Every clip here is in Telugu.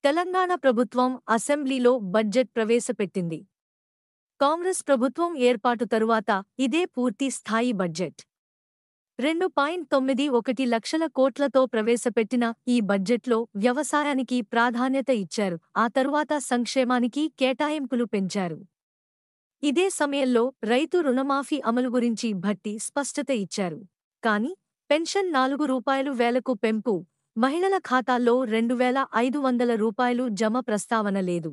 తెలంగాణ ప్రభుత్వం అసెంబ్లీలో బడ్జెట్ ప్రవేశపెట్టింది. కాంగ్రెస్ ప్రభుత్వం ఏర్పాటు తరువాత ఇదే పూర్తి స్థాయి బడ్జెట్. 2.91 లక్షల కోట్లతో ప్రవేశపెట్టిన ఈ బడ్జెట్లో వ్యవసాయానికి ప్రాధాన్యత ఇచ్చారు. ఆ తరువాత సంక్షేమానికి కేటాయింపులు పెంచారు. ఇదే సమయంలో రైతు రుణమాఫీ అమలు గురించి భట్టి స్పష్టత ఇచ్చారు. కానీ పెన్షన్ రూ. 4,000కు పెంపు, మహిళల ఖాతాల్లో 2,500 రూపాయలు జమ ప్రస్తావన లేదు.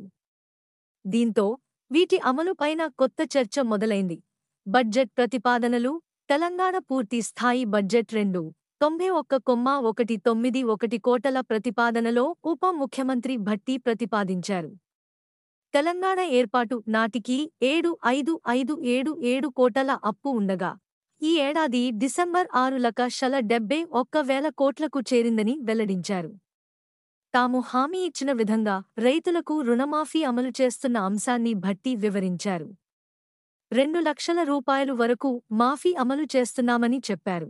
దీంతో వీటి అమలుపైన కొత్త చర్చ మొదలైంది. బడ్జెట్ ప్రతిపాదనలు. తెలంగాణ పూర్తి స్థాయి బడ్జెట్ 291,191 కోట్ల ప్రతిపాదనలో ఉప ముఖ్యమంత్రి భట్టి ప్రతిపాదించారు. తెలంగాణ ఏర్పాటు నాటికి 7,557 కోట్ల అప్పు ఉండగా, ఈ ఏడాది డిసెంబర్ 6,71,000 కోట్లకు చేరిందని వెల్లడించారు. తాము హామీ ఇచ్చిన విధంగా రైతులకు రుణమాఫీ అమలు చేస్తున్న అంశాన్ని భట్టి వివరించారు. 2 లక్షల రూపాయలు వరకు మాఫీ అమలు చేస్తున్నామని చెప్పారు.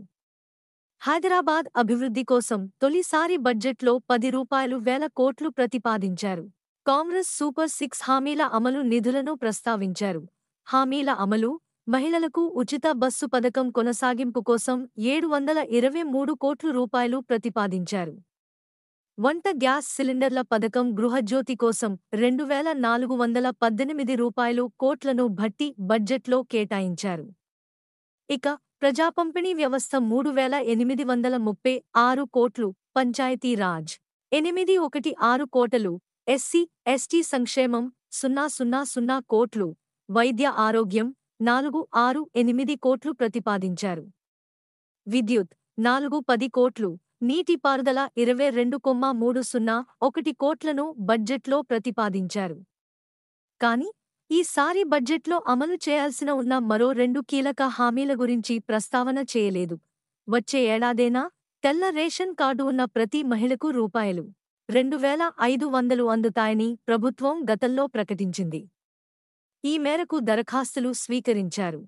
హైదరాబాద్ అభివృద్ధి కోసం తొలిసారి బడ్జెట్లో రూ. 10,000 కోట్లు ప్రతిపాదించారు. కాంగ్రెస్ సూపర్ 6 హామీల అమలు నిధులను ప్రస్తావించారు. హామీల అమలు, మహిళలకు ఉచిత బస్సు పథకం కొనసాగింపు కోసం 723 కోట్ల రూపాయలు ప్రతిపాదించారు. వంట గ్యాస్ సిలిండర్ల పథకం, గృహజ్యోతి కోసం 2,418 రూపాయలు కోట్లను భట్టి బడ్జెట్లో కేటాయించారు. ఇక ప్రజాపంపిణీ వ్యవస్థ 3,836 కోట్లు, పంచాయతీరాజ్ 816 కోటలు, ఎస్సీ, ఎస్టీ సంక్షేమం 000 కోట్లు, వైద్య ఆరోగ్యం 468 కోట్లు ప్రతిపాదించారు. విద్యుత్ 410 కోట్లు, నీటిపారుదల 22,301 కోట్లను బడ్జెట్లో ప్రతిపాదించారు. కాని ఈసారి బడ్జెట్లో అమలు చేయాల్సిన ఉన్న మరో 2 కీలక హామీల గురించి ప్రస్తావన చేయలేదు. వచ్చే ఏడాదేనా తెల్ల రేషన్ కార్డు ఉన్న ప్రతి మహిళకు రూ. 2,500 అందుతాయని ప్రభుత్వం గతంలో ప్రకటించింది. ఈ మేరకు దరఖాస్తులు స్వీకరించారు.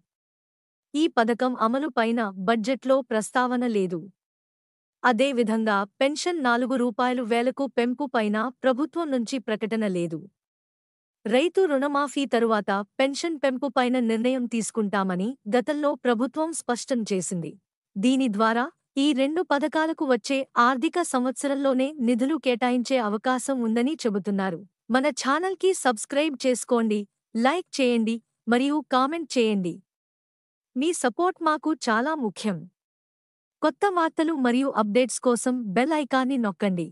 ఈ పథకం అమలు పైన బడ్జెట్లో ప్రస్తావన లేదు. అదేవిధంగా పెన్షన్ రూ. 4,000కు పెంపు పైన ప్రభుత్వం నుంచి ప్రకటన లేదు. రైతు రుణమాఫీ తరువాత పెన్షన్ పెంపు పైన నిర్ణయం తీసుకుంటామని గతంలో ప్రభుత్వం స్పష్టం చేసింది. దీని ద్వారా ఈ 2 పథకాలకు వచ్చే ఆర్థిక సంవత్సరంలోనే నిధులు కేటాయించే అవకాశం ఉందని చెబుతున్నారు. మన ఛానల్కి సబ్స్క్రైబ్ చేసుకోండి, లైక్ చేయండి మరియు కామెంట్ చేయండి. మీ సపోర్ట్ మాకు చాలా ముఖ్యం. కొత్త వార్తలు మరియు అప్డేట్స్ కోసం బెల్ ఐకాన్ని నొక్కండి.